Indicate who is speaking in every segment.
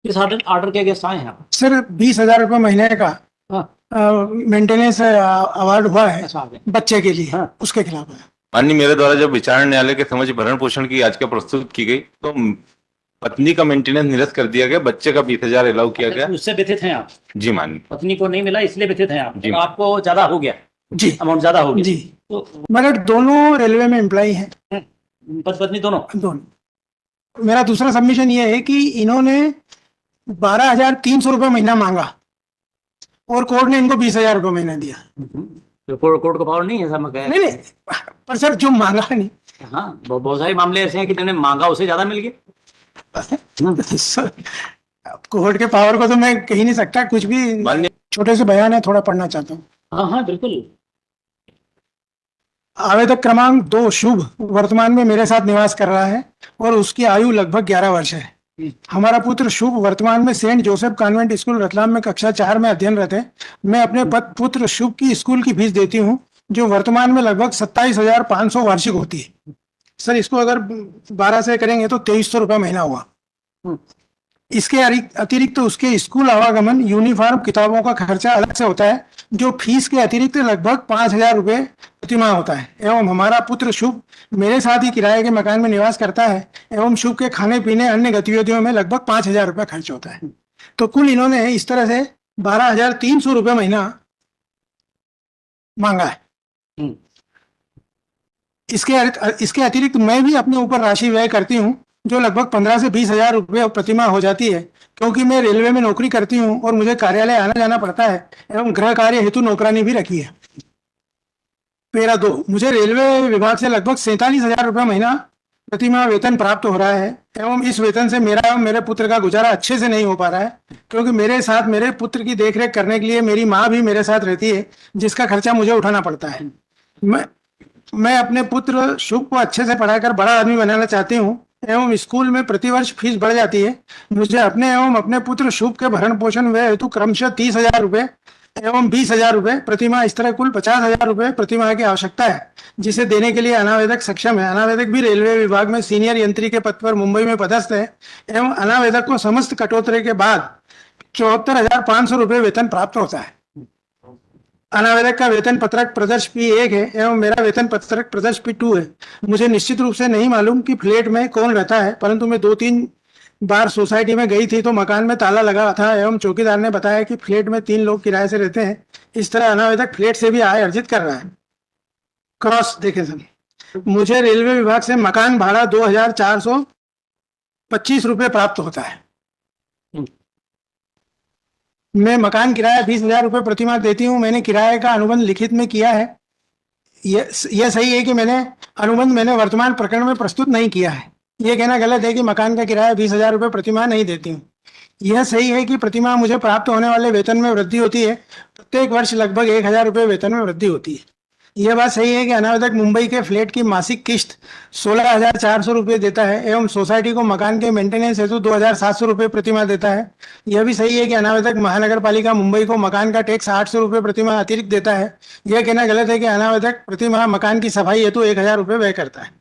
Speaker 1: किस order order के guest आए हैं आप?
Speaker 2: सर 20,000 रुपये महीने का
Speaker 1: हाँ।
Speaker 2: मेंटेनेंस अवार्ड हुआ है
Speaker 1: अच्छा, आगे।
Speaker 2: बच्चे के लिए,
Speaker 1: हाँ।
Speaker 2: उसके खिलाफ है।
Speaker 3: माननीय, मेरे द्वारा जब विचार न्यायालय के समक्ष भरण पोषण की याचिका प्रस्तुत की गई तो पत्नी का मेंटेनेंस निरस्त कर दिया गया, बच्चे का 20,000 अलाउ किया गया।
Speaker 1: उससे व्यथित हैं आप?
Speaker 3: जी माननीय।
Speaker 1: पत्नी को नहीं मिला इसलिए व्यथित हैं आप?
Speaker 3: जी।
Speaker 1: आपको ज्यादा हो गया?
Speaker 2: जी,
Speaker 1: अमाउंट ज्यादा हो गया
Speaker 2: जी।
Speaker 1: तो
Speaker 2: मगर दोनों रेलवे में एम्प्लॉई हैं,
Speaker 1: पत्नी दोनों?
Speaker 2: दोनों। मेरा दूसरा सबमिशन ये है कि इन्होंने 12,300 रुपये महीना मांगा और कोर्ट ने इनको 20,000 रुपये महीना दिया।
Speaker 1: तो कोर्ट को पावर नहीं है सब?
Speaker 2: नहीं नहीं, पर सर जो मांगा नहीं।
Speaker 1: हाँ, बहुत सारे मामले ऐसे हैं कि जिन्होंने मांगा उसे ज्यादा मिल गया।
Speaker 2: सर, कोर्ट के पावर को तो मैं कह नहीं सकता कुछ भी।
Speaker 3: माननीय,
Speaker 2: छोटे से बयान है, थोड़ा पढ़ना चाहता हूँ।
Speaker 1: हाँ हाँ बिल्कुल।
Speaker 2: आवेदक क्रमांक 2 शुभ वर्तमान में मेरे साथ निवास कर रहा है और उसकी आयु लगभग 11 वर्ष है। हमारा पुत्र शुभ वर्तमान में Saint Joseph convent school Ratlam में कक्षा 4 में अध्ययनरत है। मैं अपने पुत्र शुभ की स्कूल की फीस देती हूँ जो वर्तमान में लगभग 27,500 वार्षिक होती है। सर इसको अगर 12 से करेंगे तो 2,300 रुपये महीना हुआ। इसके अतिरिक्त तो उसके स्कूल आवागमन, यूनिफॉर्म, किताबों का खर्चा अलग से होता है जो फीस के अतिरिक्त लगभग 5,000 रुपये प्रतिमाह होता है। एवं हमारा पुत्र शुभ मेरे साथ ही किराए के मकान में निवास करता है एवं शुभ के खाने पीने अन्य गतिविधियों में लगभग 5,000 रुपये खर्च होता है। तो कुल इन्होंने इस तरह से 12,300 रुपये महीना मांगा है। इसके अतिरिक्त मैं भी अपने ऊपर राशि व्यय करती हूँ जो लगभग 15 से 20,000 रुपये प्रतिमाह हो जाती है क्योंकि मैं रेलवे में नौकरी करती हूँ और मुझे कार्यालय आना जाना पड़ता है एवं गृह कार्य हेतु नौकरानी भी रखी है। पैरा 2, मुझे रेलवे विभाग से लगभग 47,000 रुपये महीना प्रतिमाह वेतन प्राप्त हो रहा है एवं इस वेतन से मेरा एवं मेरे पुत्र का गुजारा अच्छे से नहीं हो पा रहा है क्योंकि मेरे साथ मेरे पुत्र की देखरेख करने के लिए मेरी माँ भी मेरे साथ रहती है जिसका खर्चा मुझे उठाना पड़ता है। मैं अपने पुत्र शुभ को अच्छे से पढ़ाकर बड़ा आदमी बनाना चाहती हूँ एवं स्कूल में प्रतिवर्ष फीस बढ़ जाती है। मुझे अपने एवं अपने पुत्र शुभ के भरण पोषण व्यय हेतु क्रमशः 30,000 रुपये एवं 20,000 रुपये प्रतिमाह, इस तरह कुल 50,000 रुपये प्रतिमाह की आवश्यकता है जिसे देने के लिए अनावेदक सक्षम है। अनावेदक भी रेलवे विभाग में सीनियर यंत्री के पद पर मुंबई में पदस्थ है एवं अनावेदक को समस्त कटौती के बाद 74,500 रुपये वेतन प्राप्त होता है। अनावेदक का वेतन पत्रक प्रदर्श P1 है एवं मेरा वेतन पत्रक प्रदर्श P2 है। मुझे निश्चित रूप से नहीं मालूम कि फ्लैट में कौन रहता है, परंतु मैं 2-3 बार सोसाइटी में गई थी तो मकान में ताला लगा था एवं चौकीदार ने बताया कि फ्लैट में 3 लोग किराए से रहते हैं। इस तरह अनावेदक फ्लैट से भी आय अर्जित कर रहा है। क्रॉस देखें सर, मुझे रेलवे विभाग से मकान भाड़ा 2,425 रुपये प्राप्त होता है। मैं मकान किराया 20,000 रुपये प्रतिमाह देती हूँ। मैंने किराए का अनुबंध लिखित में किया है। यह सही है कि मैंने अनुबंध वर्तमान प्रकरण में प्रस्तुत नहीं किया है। यह कहना गलत है कि मकान का किराया 20,000 रुपये प्रतिमाह नहीं देती हूँ। यह सही है कि प्रतिमाह मुझे प्राप्त होने वाले वेतन में वृद्धि होती है। प्रत्येक वर्ष लगभग 1,000 रुपये वेतन में वृद्धि होती है। यह बात सही है कि अनावेदक मुंबई के फ्लैट की मासिक किस्त 16,400 रुपये देता है एवं सोसाइटी को मकान के मेंटेनेंस हेतु 2,700 रुपये प्रतिमाह देता है। यह भी सही है कि अनावेदक महानगर पालिका मुंबई को मकान का टैक्स 800 रुपये प्रतिमाह अतिरिक्त देता है। यह कहना गलत है कि अनावेदक प्रतिमाह मकान की सफाई हेतु 1,000 रुपये व्यय करता है।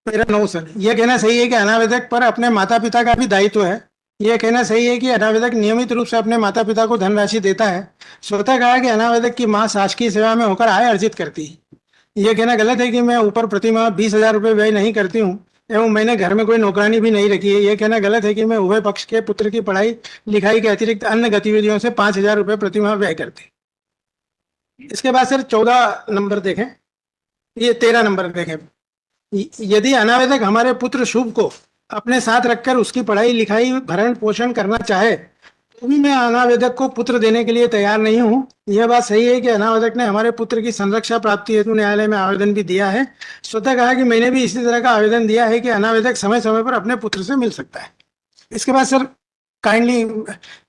Speaker 2: पैरा 9 सर, यह कहना सही है कि अनावेदक पर अपने माता पिता का भी दायित्व है। यह कहना सही है कि अनावेदक नियमित रूप से अपने माता पिता को धनराशि देता है। स्वतः कहा कि अनावेदक की मां शासकीय सेवा में होकर आय अर्जित करती है। यह कहना गलत है कि मैं ऊपर प्रतिमाह 20,000 रुपये व्यय नहीं करती हूँ एवं मैंने घर में कोई नौकरानी भी नहीं रखी है। यह कहना गलत है कि मैं उभय पक्ष के पुत्र की पढ़ाई लिखाई के अतिरिक्त अन्य गतिविधियों से 5,000 रुपये प्रतिमाह व्यय करती। इसके बाद सर 14 नंबर देखें, ये 13 नंबर देखें। यदि अनावेदक हमारे पुत्र शुभ को अपने साथ रखकर उसकी पढ़ाई लिखाई भरण पोषण करना चाहे तो भी मैं अनावेदक को पुत्र देने के लिए तैयार नहीं हूँ। यह बात सही है कि अनावेदक ने हमारे पुत्र की संरक्षा प्राप्ति हेतु न्यायालय में आवेदन भी दिया है। स्वतः कहा कि मैंने भी इसी तरह का आवेदन दिया है कि अनावेदक समय समय पर अपने पुत्र से मिल सकता है। इसके बाद सर काइंडली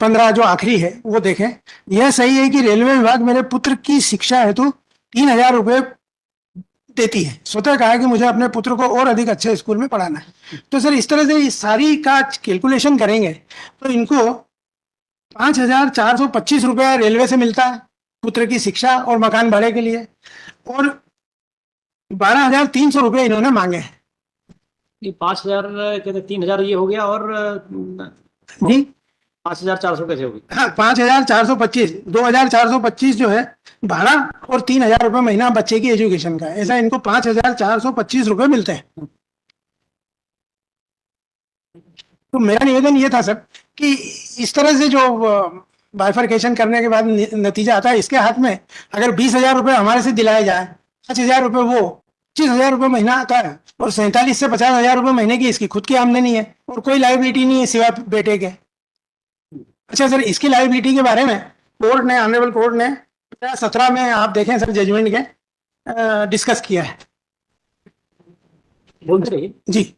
Speaker 2: 15 जो आखिरी है वो देखें। यह सही है कि रेलवे विभाग मेरे पुत्र की शिक्षा हेतु 3,000 रुपये देती है। स्वतः कहा कि मुझे अपने पुत्र को और अधिक अच्छे स्कूल में पढ़ाना है। तो सर इस तरह से इस सारी का कैलकुलेशन करेंगे तो इनको 5,425 रुपया रेलवे से मिलता है पुत्र की शिक्षा और मकान भाड़े के लिए और 12,300 रुपये इन्होंने मांगे हैं।
Speaker 1: ये 5,000 कहते 3,000 ये हो गया, और
Speaker 2: जी
Speaker 1: 5,400 कैसे हो गई?
Speaker 2: हाँ, 5,425, 2,425 जो है भाड़ा, और 3,000 रुपये महीना बच्चे की एजुकेशन का, ऐसा इनको 5,425 रुपये मिलते हैं। तो मेरा निवेदन ये था सर कि इस तरह से जो बाइफरकेशन करने के बाद नतीजा आता है, इसके हाथ में अगर 20,000 रुपये हमारे से दिलाए जाए, 5,000 रुपये वो, 25,000 रुपये महीना आता है, और 47 से 50,000 रुपये महीने की इसकी खुद की आमदनी है, और कोई लाइबिलिटी नहीं है सिवाय बेटे के। अच्छा सर, इसकी लाइबिलिटी के बारे में कोर्ट ने, ऑनरेबल कोर्ट ने 2017 में, आप देखें सर जजमेंट के, डिस्कस किया है।
Speaker 1: बोलते रहिए।
Speaker 2: जी,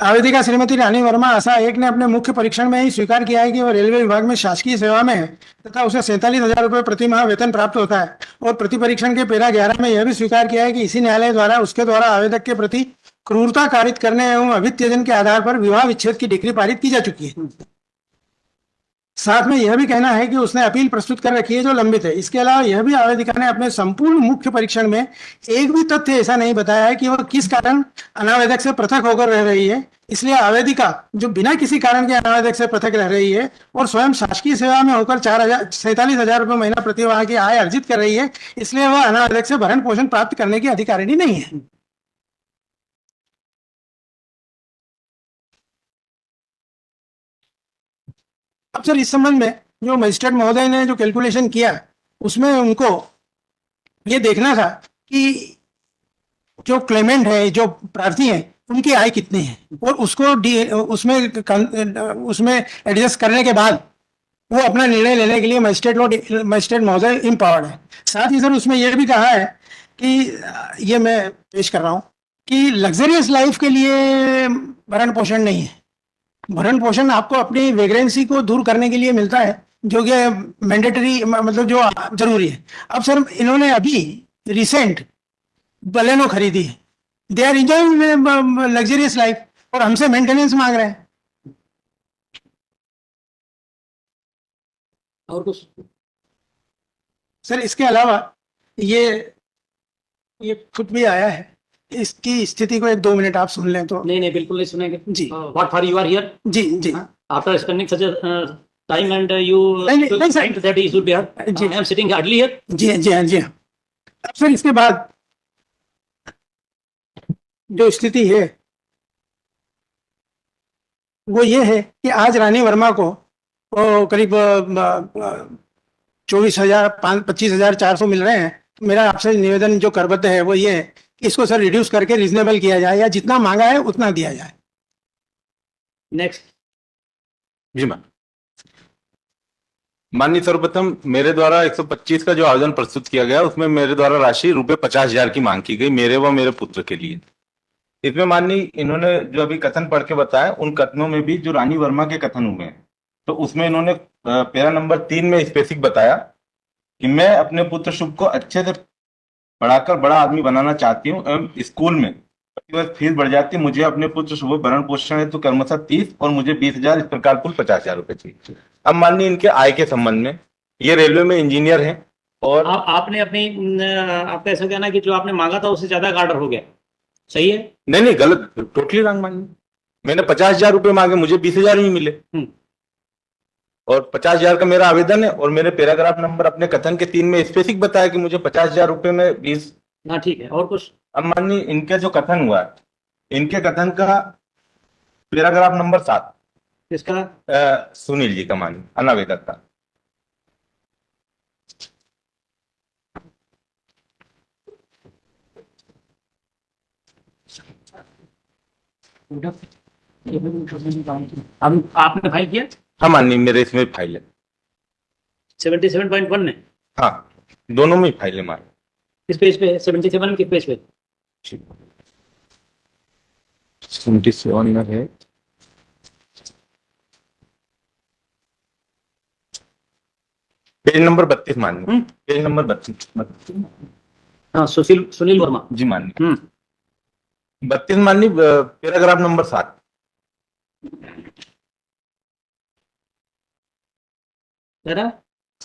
Speaker 2: आवेदिका श्रीमती रानी वर्मा आशा 1 ने अपने मुख्य परीक्षण में ही स्वीकार किया है कि वह रेलवे विभाग में शासकीय सेवा में है तथा उसे 47,000 रुपये प्रति माह वेतन प्राप्त होता है, और प्रति परीक्षण के पैरा 11 में यह भी स्वीकार किया है कि इसी न्यायालय द्वारा उसके द्वारा आवेदक के प्रति क्रूरता कारित करने एवं अभित्यजन के आधार पर विवाह विच्छेद की डिग्री पारित की जा चुकी है। साथ में यह भी कहना है कि उसने अपील प्रस्तुत कर रखी है जो लंबित है। इसके अलावा यह भी आवेदिका ने अपने संपूर्ण मुख्य परीक्षण में एक भी तथ्य ऐसा नहीं बताया है कि वह किस कारण अनावेदक से पृथक होकर रह रही है। इसलिए आवेदिका जो बिना किसी कारण के अनावेदक से पृथक रह रही है और स्वयं शासकीय सेवा में होकर 47,000 रुपये महीना प्रतिमाह की आय अर्जित कर रही है, इसलिए वह अनावेदक से भरण पोषण प्राप्त करने की अधिकारिणी नहीं है। अब सर, इस संबंध में जो मजिस्ट्रेट महोदय ने जो कैलकुलेशन किया, उसमें उनको ये देखना था कि जो क्लेमेंट है, जो प्रार्थी है, उनकी आय कितनी है, और उसको उसमें एडजस्ट करने के बाद वो अपना निर्णय लेने के लिए मजिस्ट्रेट महोदय इम्पावर्ड है। साथ ही सर उसमें यह भी कहा है कि ये मैं पेश कर रहा हूँ कि लग्जरियस लाइफ के लिए भरण पोषण नहीं है। भरण पोषण आपको अपनी वेग्रेंसी को दूर करने के लिए मिलता है, जो कि मैंडेटरी, मतलब जो जरूरी है। अब सर इन्होंने अभी रिसेंट बलेनो खरीदी है, they are enjoying luxurious life, और हमसे मेंटेनेंस मांग रहे हैं।
Speaker 1: और कुछ?
Speaker 2: सर इसके अलावा ये खुद भी आया है, इसकी स्थिति को 1-2 मिनट आप सुन लें तो।
Speaker 1: नहीं नहीं, बिल्कुल नहीं सुनेंगे
Speaker 2: जी।
Speaker 1: What for you are here?
Speaker 2: जी जी।
Speaker 1: After spending such time and you
Speaker 2: नहीं, sir.
Speaker 1: That he should be here.
Speaker 2: जी।
Speaker 1: I am sitting hardly here.
Speaker 2: जी जी हाँ, जी हाँ। अब सर इसके बाद जो स्थिति है वो ये है कि आज रानी वर्मा को करीब 25,400 मिल रहे हैं। तो मेरा आपसे निवेदन जो करबद्ध है वो ये है कि इसको सर रिड्यूस करके रीजनेबल किया जाए, या जितना मांगा है उतना दिया जाए।
Speaker 1: नेक्स्ट।
Speaker 3: जी मैम। माननीय सर्वप्रथम मेरे द्वारा 125 का जो आवेदन प्रस्तुत किया गया उसमें मेरे द्वारा राशि रुपए 50,000 की मांग की गई मेरे व मेरे पुत्र के लिए। इसमें माननीय इन्होंने जो अभी कथन पढ़ के बताया, उन कथनों में भी जो रानी वर्मा के कथन हुए हैं, तो उसमें इन्होंने पैरा नंबर 3 में स्पेसिफिक बताया कि मैं अपने पुत्र शुभ को अच्छे से पढ़ाकर बड़ा आदमी बनाना चाहती हूँ एवं स्कूल में प्रतिवर्ष फीस बढ़ जाती है। मुझे अपने पुत्र शुभ भरण पोषण है तो क्रमशः 30 और मुझे 20,000, इस प्रकार कुल 50,000 रुपए चाहिए। अब माननीय इनके आय के संबंध में, ये रेलवे में इंजीनियर हैं और
Speaker 1: आपने अपनी आपका ऐसा कहना कि जो आपने मांगा था उससे ज्यादा का ऑर्डर हो गया, सही है?
Speaker 3: नहीं गलत, टोटली रॉन्ग माननीय। मैंने 50,000 रुपए मांगे, मुझे 20,000 ही मिले, और 50,000 का मेरा आवेदन है, और मेरे पैराग्राफ नंबर अपने कथन के 3 में स्पेसिफिक बताया कि मुझे 50,000 रुपए में 20।
Speaker 1: हाँ ठीक है, और कुछ?
Speaker 3: अब माननीय इनका जो कथन हुआ है, इनके कथन का पैराग्राफ नंबर 7
Speaker 1: किसका?
Speaker 3: सुनील जी का, माननीय अनावेदक का।
Speaker 1: अब आपने फाइल किया?
Speaker 3: हाँ माननीय, मेरे इसमें फाइल है
Speaker 1: 77.1 में।
Speaker 3: हाँ, दोनों में फाइल है हमारे।
Speaker 1: किस पेज पे है? 77 में किस पेज पे?
Speaker 3: 77 में है, पेज नंबर 32 माननीय, पेज नंबर 32।
Speaker 1: हाँ, सुनील वर्मा
Speaker 3: जी माननीय। 32 माननीय, पैराग्राफ नंबर 7।
Speaker 1: तेरा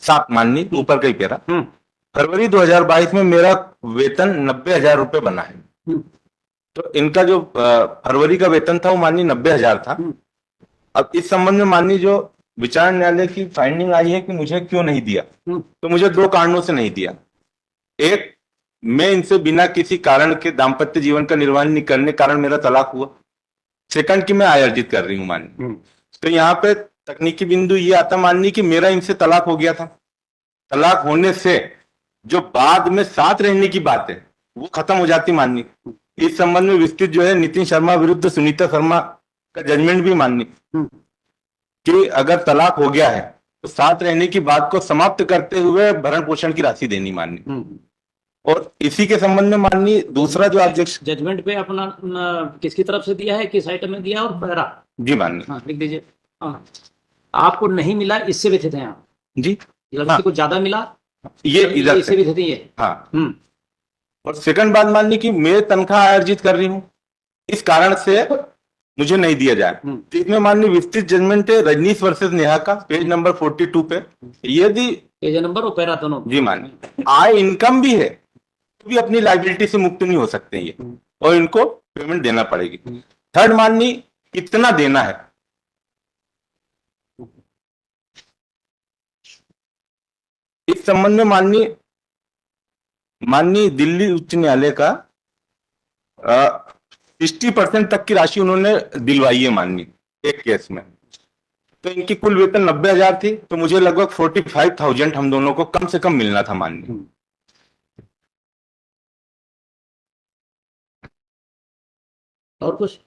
Speaker 3: 7 माननीय, ऊपर का ही पैरा। फरवरी 2022 में मेरा वेतन 90,000 रुपए बना है। तो इनका जो फरवरी का वेतन था वो माननीय 90,000 था। अब इस संबंध में माननीय जो विचार न्यायालय की फाइंडिंग आई है कि मुझे क्यों नहीं दिया, तो मुझे 2 कारणों से नहीं दिया। एक, मैं इनसे बिना किसी कारण के दाम्पत्य जीवन का निर्वाह नहीं करने के कारण मेरा तलाक हुआ। सेकंड, कि मैं आय अर्जित कर रही हूँ माननीय। तो यहाँ पे तकनीकी बिंदु ये आता माननीय कि मेरा इनसे तलाक हो गया था। तलाक होने से जो बाद में साथ रहने की बात है वो खत्म हो जाती माननीय। इस संबंध में विस्तृत जो है नितिन शर्मा विरुद्ध सुनीता शर्मा का जजमेंट भी माननीय कि अगर तलाक हो गया है तो साथ रहने की बात को समाप्त करते हुए भरण पोषण की राशि देनी माननीय। और इसी के संबंध में माननीय दूसरा जो अध्यक्ष
Speaker 1: जजमेंट पे अपना किसकी तरफ से दिया है, किस आइटम में दिया और पैरा?
Speaker 3: जी माननीय।
Speaker 1: हाँ लिख दीजिए। हाँ, आपको नहीं मिला इससे व्यथित हैं आप
Speaker 3: जी,
Speaker 1: लड़की को ज्यादा मिला
Speaker 3: ये इधर
Speaker 1: इससे व्यथित है ये।
Speaker 3: हाँ। और सेकंड बात माननीय कि मैं तनख्वाह अर्जित कर रही हूँ, इस कारण से मुझे नहीं दिया जाए। तो इसमें माननीय विस्तृत जजमेंट है रजनीश वर्सेस नेहा का, पेज नंबर 42 पे। यदि
Speaker 1: पेज नंबर और पैरा दोनों
Speaker 3: जी माननीय आय इनकम भी है तो भी अपनी लाइबिलिटी से मुक्त नहीं हो सकते ये, और इनको पेमेंट देना पड़ेगी। थर्ड माननीय, कितना देना है, इस संबंध में माननीय दिल्ली उच्च न्यायालय का 60% तक की राशि उन्होंने दिलवाई है माननीय एक केस में। तो इनकी कुल वेतन 90,000 थी, तो मुझे लगभग 45,000 हम दोनों को कम से कम मिलना था माननीय।
Speaker 1: और कुछ?